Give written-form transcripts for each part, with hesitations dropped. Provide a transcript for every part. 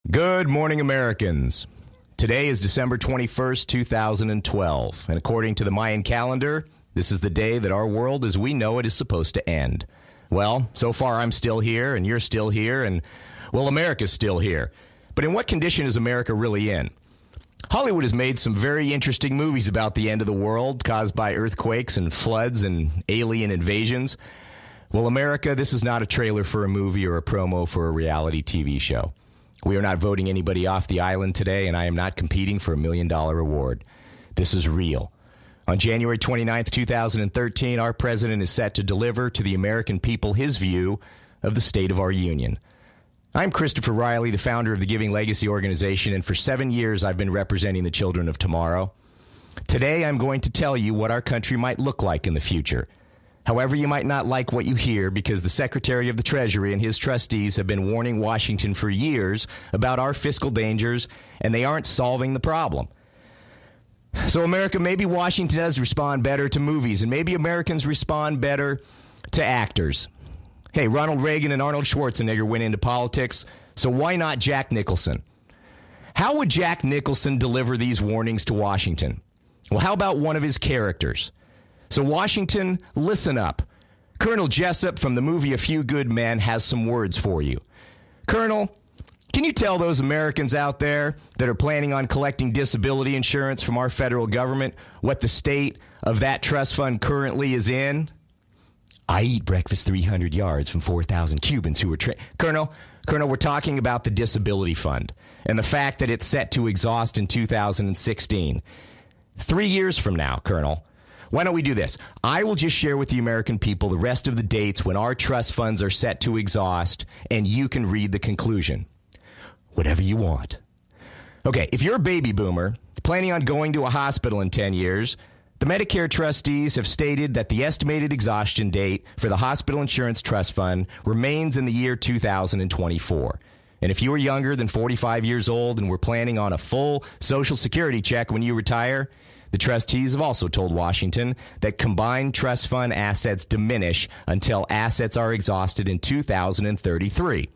Good morning, Americans. Today is December 21st, 2012, and according to the Mayan calendar, this is the day that our world as we know it is supposed to end. Well, so far I'm still here, and you're still here, and, well, America's still here. But in what condition is America really in? Hollywood has made some very interesting movies about the end of the world caused by earthquakes and floods and alien invasions. Well, America, this is not a trailer for a movie or a promo for a reality TV show. We are not voting anybody off the island today, and I am not competing for $1 million award. This is real. On January 29th, 2013, our president is set to deliver to the American people his view of the state of our union. I'm Christopher Riley, the founder of the Giving Legacy organization, and for 7 years I've been representing the children of tomorrow. Today I'm going to tell you what our country might look like in the future. However, you might not like what you hear because the Secretary of the Treasury and his trustees have been warning Washington for years about our fiscal dangers, and they aren't solving the problem. So, America, maybe Washington does respond better to movies, and maybe Americans respond better to actors. Hey, Ronald Reagan and Arnold Schwarzenegger went into politics, so why not Jack Nicholson? How would Jack Nicholson deliver these warnings to Washington? Well, how about one of his characters? So, Washington, listen up. Colonel Jessup from the movie A Few Good Men has some words for you. Colonel, can you tell those Americans out there that are planning on collecting disability insurance from our federal government what the state of that trust fund currently is in? I eat breakfast 300 yards from 4,000 Cubans who were Colonel, we're talking about the disability fund and the fact that it's set to exhaust in 2016. 3 years from now, Colonel. Why don't we do this? I will just share with the American people the rest of the dates when our trust funds are set to exhaust, and you can read the conclusion. Whatever you want. Okay, if you're a baby boomer planning on going to a hospital in 10 years, the Medicare trustees have stated that the estimated exhaustion date for the Hospital Insurance Trust Fund remains in the year 2024. And if you are younger than 45 years old and were planning on a full Social Security check when you retire, the trustees have also told Washington that combined trust fund assets diminish until assets are exhausted in 2033.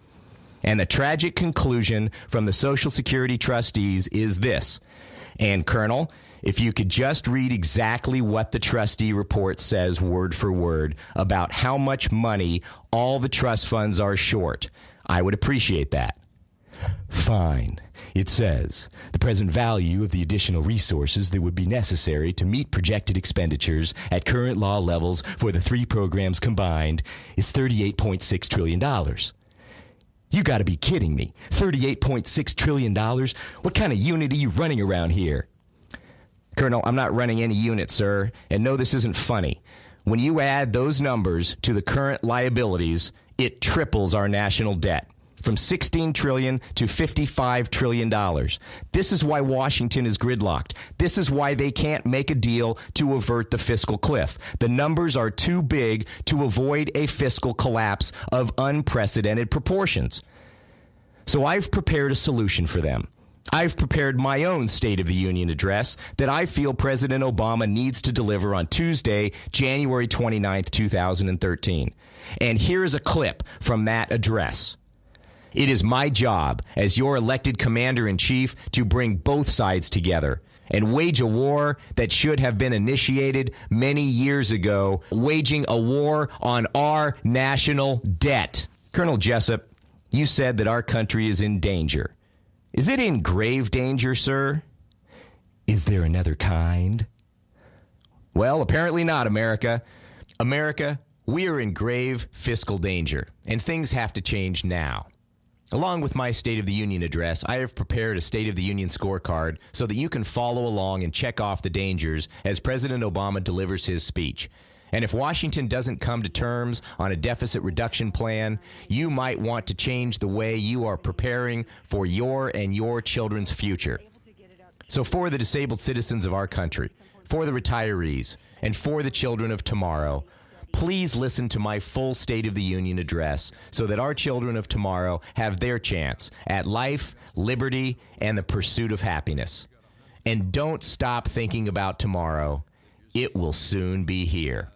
And the tragic conclusion from the Social Security trustees is this. And, Colonel, if you could just read exactly what the trustee report says word for word about how much money all the trust funds are short, I would appreciate that. Fine. It says, the present value of the additional resources that would be necessary to meet projected expenditures at current law levels for the three programs combined is $38.6 trillion. You gotta be kidding me. $38.6 trillion? What kind of unit are you running around here? Colonel, I'm not running any unit, sir, and no, this isn't funny. When you add those numbers to the current liabilities, it triples our national debt. From $16 trillion to $55 trillion. This is why Washington is gridlocked. This is why they can't make a deal to avert the fiscal cliff. The numbers are too big to avoid a fiscal collapse of unprecedented proportions. So I've prepared a solution for them. I've prepared my own State of the Union address that I feel President Obama needs to deliver on Tuesday, January 29th, 2013. And here's a clip from that address. It is my job as your elected commander-in-chief to bring both sides together and wage a war that should have been initiated many years ago, waging a war on our national debt. Colonel Jessup, you said that our country is in danger. Is it in grave danger, sir? Is there another kind? Well, apparently not, America. America, we are in grave fiscal danger, and things have to change now. Along with my State of the Union address, I have prepared a State of the Union scorecard so that you can follow along and check off the dangers as President Obama delivers his speech. And if Washington doesn't come to terms on a deficit reduction plan, you might want to change the way you are preparing for your and your children's future. So for the disabled citizens of our country, for the retirees, and for the children of tomorrow, please listen to my full State of the Union address so that our children of tomorrow have their chance at life, liberty, and the pursuit of happiness. And don't stop thinking about tomorrow. It will soon be here.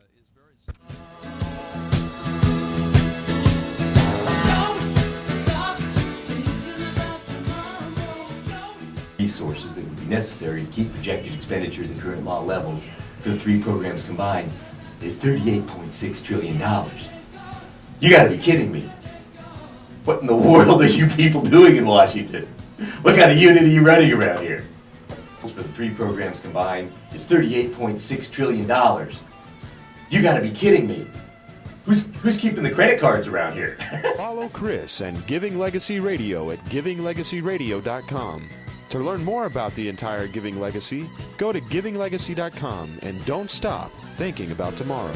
resources that would be necessary to keep projected expenditures at current law levels for the three programs combined is $38.6 trillion. You gotta be kidding me. What in the world are you people doing in Washington? What kind of unit are you running around here? For the three programs combined is $38.6 trillion. You gotta be kidding me. Who's keeping the credit cards around here? Follow Chris and Giving Legacy Radio at givinglegacyradio.com. To learn more about the entire Giving Legacy, go to givinglegacy.com and don't stop thinking about tomorrow.